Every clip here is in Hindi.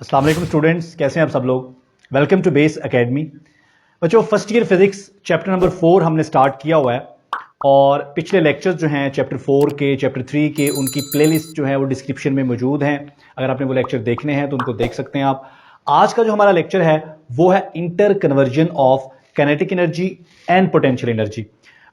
अस्सलाम वालेकुम स्टूडेंट्स, कैसे हैं आप सब लोग। Welcome to base academy. बच्चों, first year physics chapter number 4 हमने स्टार्ट किया हुआ है और पिछले लेक्चर्स जो हैं चैप्टर 4 के, चैप्टर 3 के, उनकी प्लेलिस्ट जो है वो डिस्क्रिप्शन में मौजूद हैं। अगर आपने वो लेक्चर देखने हैं तो उनको देख सकते हैं आप। आज का जो हमारा लेक्चर है वो है inter conversion of kinetic energy and potential energy.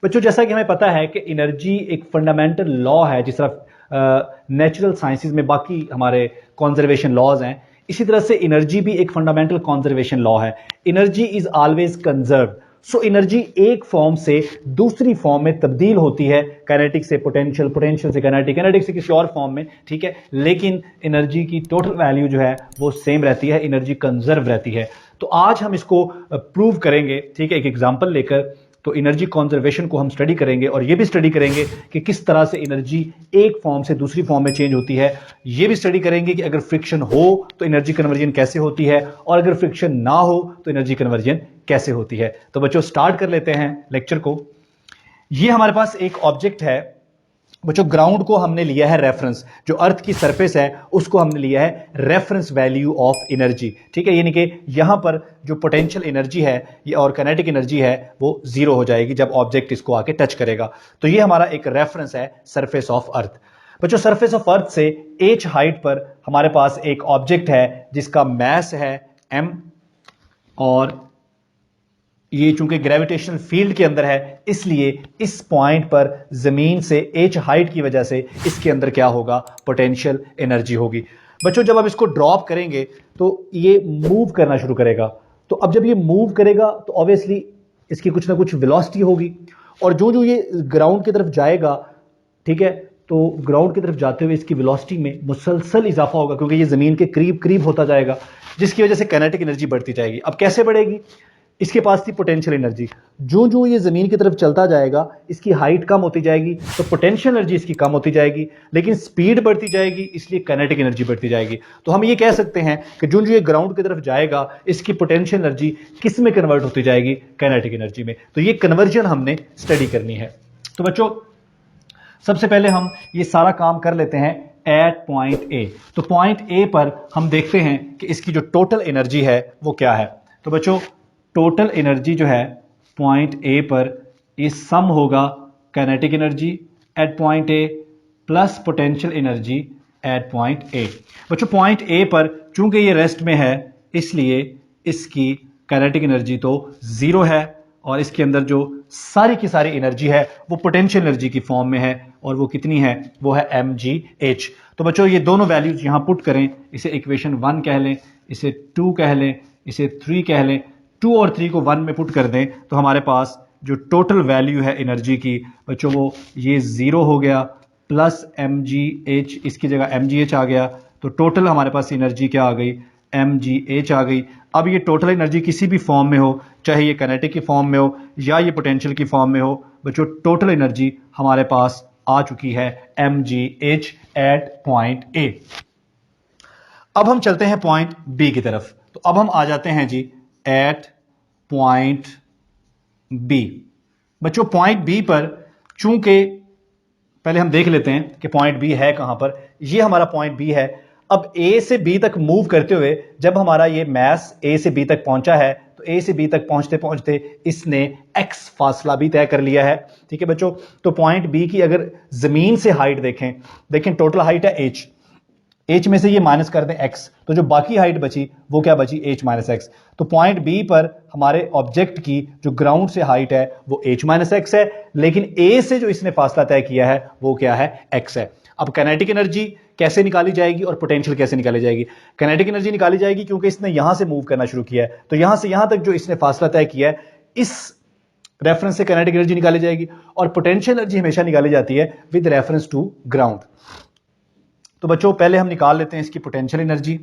बच्चों, जैसा कि हमें पता है कि एनर्जी एक फंडामेंटल लॉ है, जिस तरह नेचुरल साइंसेज में बाकी हमारे कॉन्जर्वेशन लॉज हैं, इसी तरह से एनर्जी भी एक फंडामेंटल कॉन्जर्वेशन लॉ है। Energy is always conserve. So energy एक फॉर्म से दूसरी फॉर्म में तब्दील होती है, काइनेटिक से पोटेंशियल, पोटेंशियल से काइनेटिक, काइनेटिक से किसी और फॉर्म में, ठीक है। लेकिन एनर्जी की टोटल वैल्यू जो है वो सेम रहती है, एनर्जी कंजर्व रहती है। तो आज हम इसको प्रूव करेंगे, ठीक है, एक एग्जांपल लेकर। तो एनर्जी कंजर्वेशन को हम स्टडी करेंगे और ये भी स्टडी करेंगे कि किस तरह से एनर्जी एक फॉर्म से दूसरी फॉर्म में चेंज होती है। ये भी स्टडी करेंगे कि अगर फ्रिक्शन हो तो एनर्जी कन्वर्जन कैसे होती है और अगर फ्रिक्शन ना हो तो एनर्जी कन्वर्जन कैसे होती है। तो बच्चों, स्टार्ट कर लेते हैं लेक्चर को। ये हमारे पास एक ऑब्जेक्ट है बच्चों, ग्राउंड को हमने लिया है रेफरेंस, जो अर्थ की सरफेस है उसको हमने लिया है रेफरेंस वैल्यू ऑफ एनर्जी, ठीक है। यानी कि यहां पर जो पोटेंशियल एनर्जी है ये और काइनेटिक एनर्जी है वो जीरो हो जाएगी जब ऑब्जेक्ट इसको आके टच करेगा। तो ये हमारा एक रेफरेंस है सरफेस ऑफ अर्थ। बच्चों, सरफेस ऑफ अर्थ से h हाइट पर हमारे पास एक ऑब्जेक्ट है जिसका मास है m, और ये चूंकि ग्रेविटेशनल फील्ड के अंदर है इसलिए इस पॉइंट पर जमीन से h हाइट की वजह से इसके अंदर क्या होगा, पोटेंशियल एनर्जी होगी। बच्चों, जब आप इसको ड्रॉप करेंगे तो ये मूव करना शुरू करेगा। तो अब जब ये मूव करेगा तो ऑब्वियसली इसकी कुछ ना कुछ वेलोसिटी होगी, और जो जो ये ग्राउंड की तरफ जाएगा, ठीक है, तो ग्राउंड की तरफ जाते हुए इसकी वेलोसिटी में मुसलसल इजाफा होगा क्योंकि ये जमीन के करीब करीब होता जाएगा, जिसकी वजह से काइनेटिक एनर्जी बढ़ती जाएगी। अब कैसे बढ़ेगी? इसके पास थी पोटेंशियल एनर्जी, जो जो ये जमीन की तरफ चलता जाएगा इसकी हाइट कम होती जाएगी तो पोटेंशियल एनर्जी इसकी कम होती जाएगी, लेकिन स्पीड बढ़ती जाएगी इसलिए काइनेटिक एनर्जी बढ़ती जाएगी। तो हम ये कह सकते हैं कि जो जो ये ग्राउंड की तरफ जाएगा इसकी पोटेंशियल एनर्जी किस में कन्वर्ट होती जाएगी, काइनेटिक एनर्जी में। तो ये कन्वर्जन हमने स्टडी करनी है। तो बच्चों, सबसे पहले हम ये सारा काम कर लेते हैं एट पॉइंट ए। तो पॉइंट ए पर हम देखते हैं कि इसकी जो टोटल एनर्जी है वो क्या है। तो बच्चों, टोटल एनर्जी जो है पॉइंट ए पर इस सम होगा kinetic energy at point A plus potential energy at point A. बच्चों, पॉइंट ए पर चूंकि ये रेस्ट में है इसलिए इसकी काइनेटिक एनर्जी तो जीरो है और इसके अंदर जो सारी की सारी एनर्जी है वो पोटेंशियल एनर्जी की फॉर्म में है, और वो कितनी है, वो है mgh। तो बच्चों, ये दोनों वैल्यूज यहां पुट करें, इसे इक्वेशन 1 कह लें, इसे 2 कह लें, इसे 3 कह लें। 2 और 3 को 1 में पुट कर दें तो हमारे पास जो टोटल वैल्यू है एनर्जी की बच्चों वो ये 0 हो गया प्लस mgh, इसकी जगह mgh आ गया। तो टोटल हमारे पास एनर्जी क्या आ गई, mgh आ गई। अब ये टोटल एनर्जी किसी भी फॉर्म में हो, चाहे ये काइनेटिक की फॉर्म में हो या ये पोटेंशियल की फॉर्म में हो, बच्चों टोटल एनर्जी हमारे पास आ चुकी है mgh एट पॉइंट ए। अब हम चलते हैं पॉइंट बी की तरफ। तो अब हम आ जाते हैं जी एट पॉइंट बी। बच्चों, पॉइंट बी पर चूंकि पहले हम देख लेते हैं कि पॉइंट बी है कहां पर। ये हमारा पॉइंट बी है। अब ए से बी तक मूव करते हुए जब हमारा ये मास ए से बी तक पहुंचा है तो ए से बी तक पहुंचते पहुंचते इसने एक्स फासला भी तय कर लिया है, ठीक है बच्चों। तो पॉइंट बी की अगर जमीन से हाइट देखें टोटल हाइट है एच में से ये माइनस कर दें एक्स, तो जो बाकी हाइट बची वो क्या बची, एच माइनस एक्स। तो पॉइंट बी पर हमारे ऑब्जेक्ट की जो ग्राउंड से हाइट है वो एच माइनस एक्स है, लेकिन ए से जो इसने फासला तय किया है वो क्या है, एक्स है। अब काइनेटिक एनर्जी कैसे निकाली जाएगी और पोटेंशियल कैसे निकाली जाएगी? काइनेटिक एनर्जी निकाली जाएगी क्योंकि इसने यहां से मूव करना शुरू किया है, तो यहां से यहां तक जो इसने फासला तय किया है इस रेफरेंस से काइनेटिक एनर्जी निकाली जाएगी, और पोटेंशियल एनर्जी हमेशा निकाली जाती है विद रेफरेंस टू ग्राउंड। तो बच्चों, पहले हम निकाल लेते हैं इसकी पोटेंशियल एनर्जी।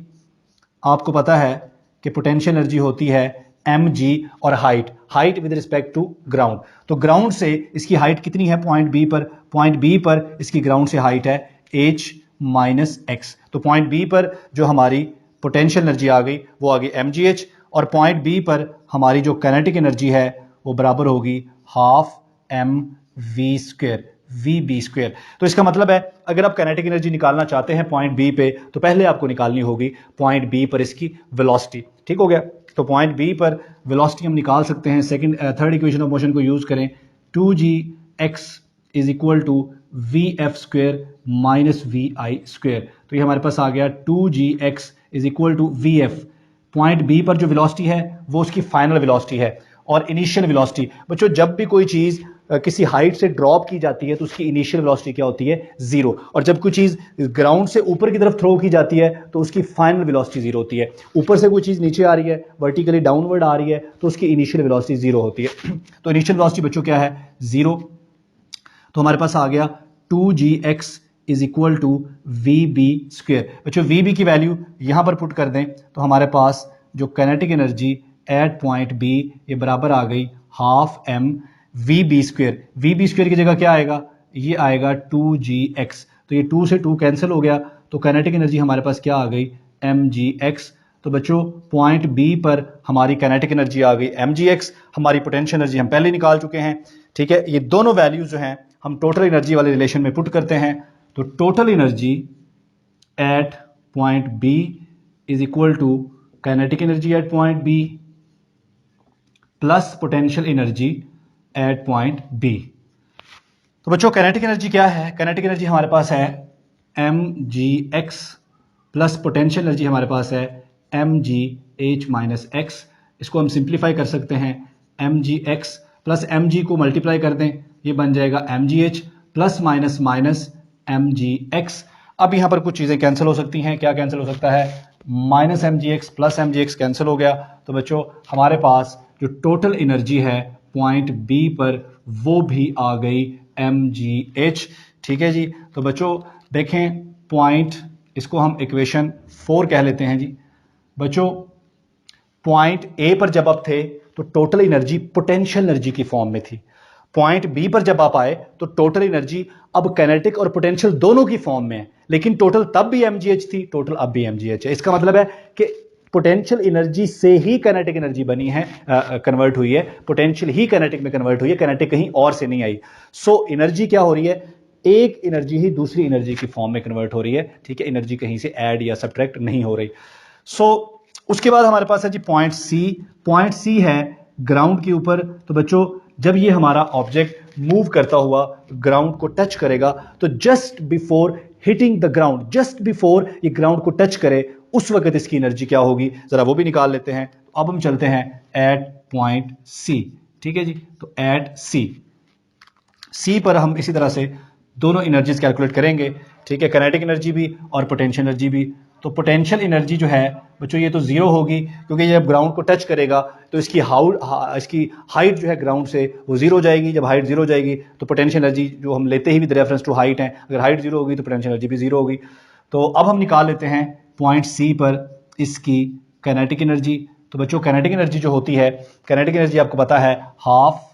आपको पता है कि पोटेंशियल एनर्जी होती है mg और height with respect to ground. तो ग्राउंड से इसकी हाइट कितनी है पॉइंट बी पर इसकी ग्राउंड से हाइट है h माइनस एक्स। तो पॉइंट बी पर जो हमारी पोटेंशियल एनर्जी आ गई वो आ गई mgh, और पॉइंट बी पर हमारी जो काइनेटिक एनर्जी है वो बराबर होगी half mv square. V B square. तो इसका मतलब है अगर आप काइनेटिक एनर्जी निकालना चाहते हैं पॉइंट बी पे तो पहले आपको निकालनी होगी पॉइंट बी पर इसकी वेलोसिटी। ठीक हो गया। तो पॉइंट बी पर वेलोसिटी हम निकाल सकते हैं थर्ड इक्वेशन ऑफ मोशन को यूज करें, 2gx is equal to v f square minus v i square. तो ये हमारे पास आ गया 2gx is equal to v f. Point B पर जो वेलोसिटी है वो उसकी फाइनल वेलोसिटी है और इनिशियल वेलोसिटी। बच्चों जब भी कोई चीज किसी हाइट से ड्रॉप की जाती है तो उसकी इनिशियल वेलोसिटी क्या होती है? जीरो। और जब कोई चीज ग्राउंड से ऊपर की तरफ थ्रो की जाती है तो उसकी फाइनल वेलोसिटी जीरो होती है। ऊपर से कोई चीज नीचे आ रही है, वर्टिकली डाउनवर्ड आ रही है तो उसकी इनिशियल वेलोसिटी जीरो होती है। तो इनिशियल वेलोसिटी बच्चों क्या है? जीरो। तो हमारे पास आ गया 2gx is equal to v B square. बच्चों वी बी की वैल्यू यहां पर पुट कर दें तो हमारे पास जो kinetic energy at point B ये बराबर आ गई half m v B square. V B square की जगह क्या आएगा? ये आएगा 2gx। तो ये 2 से 2 कैंसिल हो गया तो काइनेटिक एनर्जी हमारे पास क्या आ गई? mgx। तो बच्चों पॉइंट बी पर हमारी काइनेटिक एनर्जी आ गई mgx, हमारी पोटेंशियल एनर्जी हम पहले निकाल चुके हैं। ठीक है, ये दोनों वैल्यूज जो हैं हम टोटल एनर्जी वाले रिलेशन में पुट करते हैं। तो total energy at point B is equal to kinetic energy at point B plus potential energy at point B. तो बच्चों काइनेटिक एनर्जी क्या है? काइनेटिक एनर्जी हमारे पास है mgx प्लस पोटेंशियल एनर्जी हमारे पास है mgh माइनस x। इसको हम सिंप्लीफाई कर सकते हैं, mgx प्लस mg को मल्टीप्लाई कर दें, ये बन जाएगा mgh plus minus minus mgx। अब यहां पर कुछ चीजें कैंसिल हो सकती हैं। क्या कैंसिल हो सकता है? Minus mgx plus mgx cancel हो गया। तो बच्चों हमारे पास जो टोटल एनर्जी है पॉइंट बी पर वो भी आ गई mgh। ठीक है जी। तो बच्चों देखें पॉइंट, इसको हम इक्वेशन 4 कह लेते हैं जी। बच्चों पॉइंट ए पर जब आप थे तो टोटल एनर्जी पोटेंशियल एनर्जी की फॉर्म में थी। पॉइंट बी पर जब आप आए तो टोटल एनर्जी अब काइनेटिक और पोटेंशियल दोनों की फॉर्म में है, लेकिन टोटल तब भी mgh थी, टोटल अब भी mgh है। इसका मतलब है कि पोटेंशियल एनर्जी से ही काइनेटिक एनर्जी बनी है, कन्वर्ट हुई है, पोटेंशियल ही काइनेटिक में कन्वर्ट हुई है, काइनेटिक कहीं और से नहीं आई। सो एनर्जी क्या हो रही है? एक एनर्जी ही दूसरी एनर्जी की फॉर्म में कन्वर्ट हो रही है। ठीक है, एनर्जी कहीं से ऐड या सब्ट्रैक्ट नहीं हो रही। सो उसके बाद हमारे पास है जी पॉइंट सी। पॉइंट सी है ग्राउंड के ऊपर। तो बच्चों जब ये हमारा ऑब्जेक्ट मूव करता हुआ ग्राउंड को टच करेगा तो just before hitting the ground, just before ये ग्राउंड को टच करे उस वक्त इसकी एनर्जी क्या होगी, जरा वो भी निकाल लेते हैं। तो अब हम चलते हैं एट पॉइंट सी। ठीक है जी। तो एट सी पर हम इसी तरह से दोनों एनर्जीज कैलकुलेट करेंगे। ठीक है, काइनेटिक एनर्जी भी और पोटेंशियल एनर्जी भी। तो पोटेंशियल एनर्जी जो है बच्चों ये तो जीरो होगी क्योंकि जब ग्राउंड को टच करेगा तो इसकी हाइट जो है ग्राउंड से वो जीरो हो जाएगी। जब हाइट जीरो हो जाएगी तो पोटेंशियल एनर्जी जो हम लेते ही विद रेफरेंस टू हाइट है, अगर हाइट जीरो होगी तो पोटेंशियल एनर्जी भी जीरो होगी। तो अब हम निकाल लेते हैं पॉइंट सी पर इसकी काइनेटिक एनर्जी। तो बच्चों काइनेटिक एनर्जी जो होती है, काइनेटिक एनर्जी आपको पता है हाफ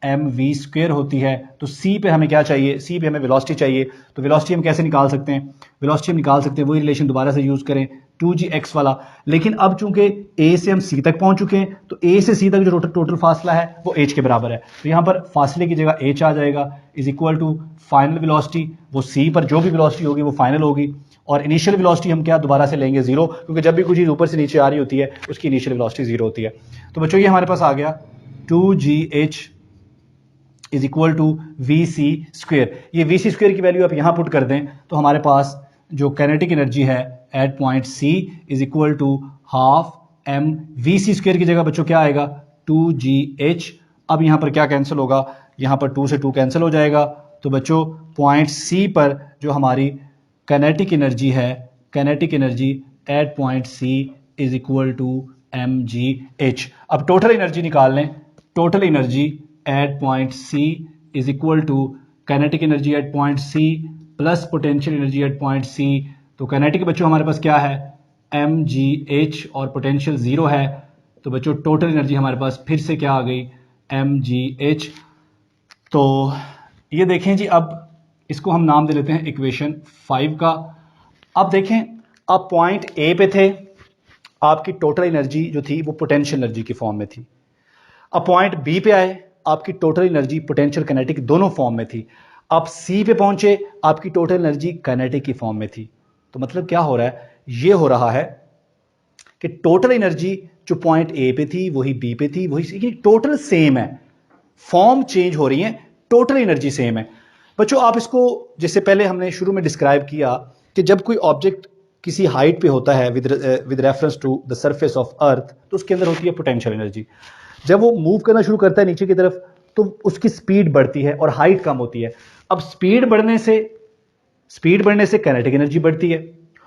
एम वी स्क्वेयर होती है। तो सी पे हमें क्या चाहिए? सी पे हमें वेलोसिटी चाहिए। तो वेलोसिटी हम कैसे निकाल सकते हैं? वेलोसिटी हम निकाल सकते हैं वही रिलेशन दोबारा से यूज करें 2gx वाला। लेकिन अब चूंकि ए से हम सी तक पहुंच चुके हैं तो ए से सी तक जो टोटल फासला है वो h के बराबर है। तो यहां पर फासले की जगह h आ जाएगा is equal to final velocity, वो सी पर जो भी वेलोसिटी होगी वो फाइनल होगी। और इनिशियल वेलोसिटी हम क्या दोबारा से लेंगे? जीरो, क्योंकि जब भी कोई चीज ऊपर से नीचे आ रही होती है उसकी इनिशियल वेलोसिटी जीरो होती है। तो बच्चों ये हमारे पास आ गया 2gh is equal to v C square. ये वी सी स्क्वेयर की वैल्यू आप यहां पुट कर दें तो हमारे पास जो काइनेटिक एनर्जी है at point C is equal to half m v C square की जगह बच्चों क्या आएगा? 2gh। अब यहां पर क्या कैंसिल होगा? यहां पर 2 से 2 कैंसिल हो जाएगा। तो बच्चों पॉइंट सी पर जो हमारी काइनेटिक एनर्जी है, kinetic energy at point C is equal to mgh। अब टोटल एनर्जी निकाल लें। Total energy at point C is equal to kinetic energy at point C plus potential energy at point C. तो काइनेटिक बच्चों हमारे पास क्या है? mgh और पोटेंशियल जीरो है। तो बच्चों टोटल एनर्जी हमारे पास फिर से क्या आ गई? mgh। तो ये देखें जी, अब इसको हम नाम दे लेते हैं इक्वेशन 5 का। अब देखें, अब पॉइंट ए पे थे, आपकी टोटल एनर्जी जो थी वो पोटेंशियल एनर्जी की फॉर्म में थी। अब पॉइंट बी पे आए, आपकी टोटल एनर्जी पोटेंशियल काइनेटिक दोनों फॉर्म में थी। आप सी पे पहुंचे, आपकी टोटल एनर्जी काइनेटिक की फॉर्म में थी। तो मतलब क्या हो रहा है, ये हो रहा है कि टोटल एनर्जी जो पॉइंट ए पे थी वही बी पे थी, वही सी, टोटल सेम है, फॉर्म चेंज हो रही है, टोटल एनर्जी सेम है। बच्चों आप इसको, जैसे पहले हमने शुरू में डिस्क्राइब किया कि जब कोई ऑब्जेक्ट किसी हाइट पे होता है with reference to the surface of Earth, तो उसके अंदर होती है पोटेंशियल एनर्जी। जब वो मूव करना शुरू करता है नीचे की तरफ, तो उसकी स्पीड बढ़ती है और हाइट कम होती है। अब स्पीड बढ़ने से काइनेटिक एनर्जी बढ़ती है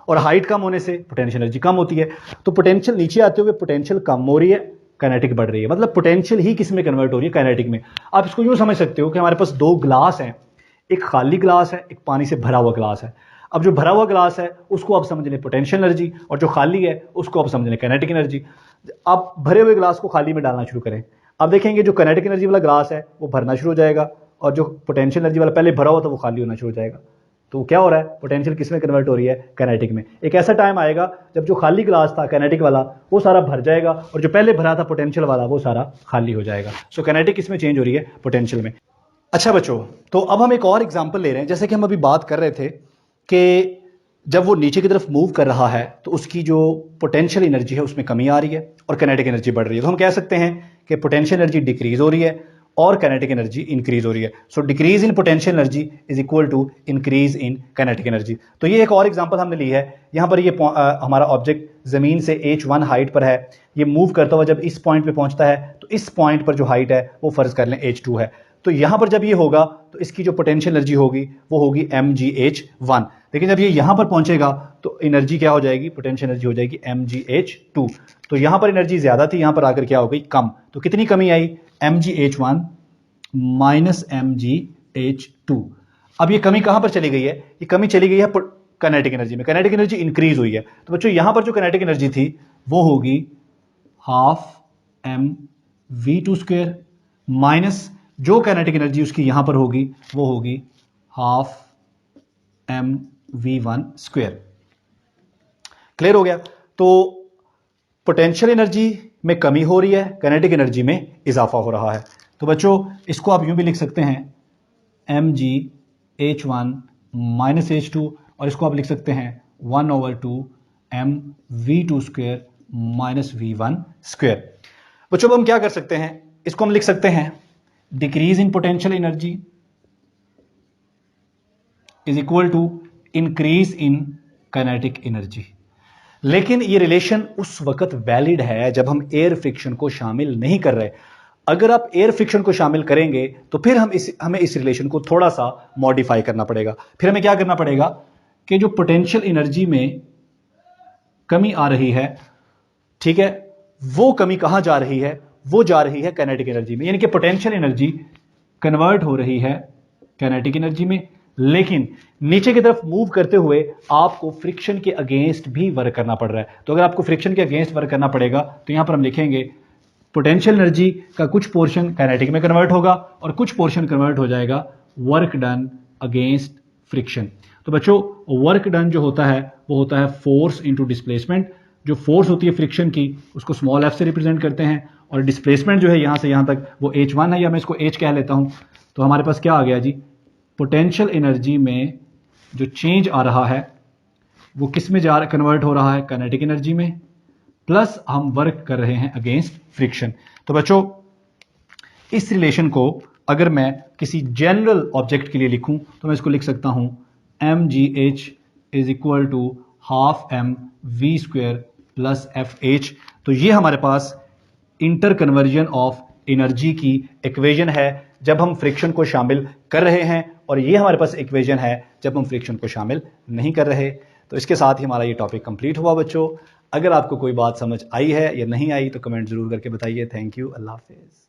और हाइट कम होने से पोटेंशियल एनर्जी कम होती है। तो पोटेंशियल नीचे आते हुए पोटेंशियल कम हो रही है, काइनेटिक बढ़ रही है। मतलब पोटेंशियल ही किस में कन्वर्ट हो रही है, काइनेटिक में। आप इसको यूं समझ सकते हो कि हमारे पास दो ग्लास हैं, एक खाली ग्लास है, एक पानी से भरा हुआ ग्लास है। अब जो भरा हुआ ग्लास है उसको आप समझ लें पोटेंशियल एनर्जी, और जो खाली है उसको आप समझ लें काइनेटिक एनर्जी। आप भरे हुए ग्लास को खाली में डालना शुरू करें, आप देखेंगे जो काइनेटिक एनर्जी वाला ग्लास है वो भरना शुरू हो जाएगा, और जो पोटेंशियल एनर्जी वाला पहले भरा हुआ था वो खाली होना शुरू हो जाएगा। तो क्या हो रहा है, पोटेंशियल किस में कन्वर्ट हो रही है, काइनेटिक में। एक ऐसा टाइम आएगा जब जो खाली ग्लास था काइनेटिक वाला वो सारा भर जाएगा, और जो पहले भरा था पोटेंशियल वाला वो सारा खाली हो जाएगा। सो काइनेटिक किस में चेंज हो रही है, पोटेंशियल में। अच्छा बच्चों, तो अब हम एक और एग्जांपल ले रहे हैं। जैसे कि हम अभी बात कर रहे थे कि जब वो नीचे की तरफ मूव कर रहा है तो उसकी जो पोटेंशियल एनर्जी है उसमें कमी आ रही है और काइनेटिक एनर्जी बढ़ रही है। तो हम कह सकते हैं कि पोटेंशियल एनर्जी डिक्रीज हो रही है और काइनेटिक एनर्जी इंक्रीज हो रही है। So decrease in potential energy is equal to increase in kinetic energy. तो ये एक और एग्जांपल हमने ली है। यहाँ पर ये हमारा ऑब्जेक्ट जमीन से h1 हाइट पर है, ये मूव करता हुआ जब इस पॉइंट पे पहुंचता है तो इस पॉइंट पर जो हाइट है वो फर्ज कर लें h2 है। तो यहां पर जब ये होगा तो इसकी जो पोटेंशियल एनर्जी होगी वो होगी mgh1। लेकिन जब ये यहां पर पहुंचेगा तो एनर्जी क्या हो जाएगी, पोटेंशियल एनर्जी हो जाएगी mgh2। तो यहां पर एनर्जी ज्यादा थी, यहां पर आकर क्या हो गई, कम। तो कितनी कमी आई, mgh1 माइनस mgh2। अब ये कमी कहां पर चली गई है, ये कमी चली गई है काइनेटिक एनर्जी में। काइनेटिक एनर्जी इंक्रीज हुई है। तो बच्चों यहां पर जो काइनेटिक एनर्जी थी वो होगी हाफ mv2 माइनस जो काइनेटिक एनर्जी उसकी यहां पर होगी वो होगी हाफ mv1। क्लियर हो गया। तो पोटेंशियल एनर्जी में कमी हो रही है, काइनेटिक एनर्जी में इजाफा हो रहा है। तो बच्चों इसको आप यूं भी लिख सकते हैं mgh1 माइनस h2, और इसको आप लिख सकते हैं 1/2 mv2 माइनस v1। बच्चों अब हम क्या कर सकते हैं, इसको हम लिख सकते हैं decrease in potential energy is equal to increase in kinetic energy. लेकिन ये रिलेशन उस वक्त वैलिड है जब हम एयर फ्रिक्शन को शामिल नहीं कर रहे। अगर आप एयर फ्रिक्शन को शामिल करेंगे तो फिर हमें इस रिलेशन को थोड़ा सा मॉडिफाई करना पड़ेगा। फिर हमें क्या करना पड़ेगा कि जो पोटेंशियल एनर्जी में कमी आ रही है, ठीक है, वो कमी कहां जा रही है, वो जा रही है काइनेटिक एनर्जी में। यानी कि पोटेंशियल एनर्जी कन्वर्ट हो रही है काइनेटिक एनर्जी में, लेकिन नीचे की तरफ मूव करते हुए आपको फ्रिक्शन के अगेंस्ट भी वर्क करना पड़ रहा है। तो अगर आपको फ्रिक्शन के अगेंस्ट वर्क करना पड़ेगा तो यहां पर हम लिखेंगे पोटेंशियल एनर्जी का कुछ पोर्शन काइनेटिक में कन्वर्ट होगा और कुछ पोर्शन कन्वर्ट हो जाएगा वर्क डन अगेंस्ट फ्रिक्शन। तो बच्चों वर्क डन जो होता है वो होता है फोर्स इंटू डिस्प्लेसमेंट। जो फोर्स होती है फ्रिक्शन की उसको स्मॉल एफ से रिप्रेजेंट करते हैं, और डिस्प्लेसमेंट जो है यहां से यहां तक वो h1 है, या मैं इसको h कह लेता हूं। तो हमारे पास क्या आ गया जी, पोटेंशियल एनर्जी में जो चेंज आ रहा है वो किस में जा कन्वर्ट हो रहा है, काइनेटिक एनर्जी में, प्लस हम वर्क कर रहे हैं अगेंस्ट फ्रिक्शन। तो बच्चों इस रिलेशन को अगर मैं किसी जनरल ऑब्जेक्ट के लिए लिखूं तो मैं इसको लिख सकता हूं mgh is equal to half mv² plus fh। तो ये हमारे पास इंटर कन्वर्जन ऑफ एनर्जी की इक्वेशन है जब हम फ्रिक्शन को शामिल कर रहे हैं, और ये हमारे पास इक्वेशन है जब हम फ्रिक्शन को शामिल नहीं कर रहे। तो इसके साथ ही हमारा ये टॉपिक कंप्लीट हुआ। बच्चों अगर आपको कोई बात समझ आई है या नहीं आई तो कमेंट जरूर करके बताइए। थैंक यू, अल्लाह हाफिज़।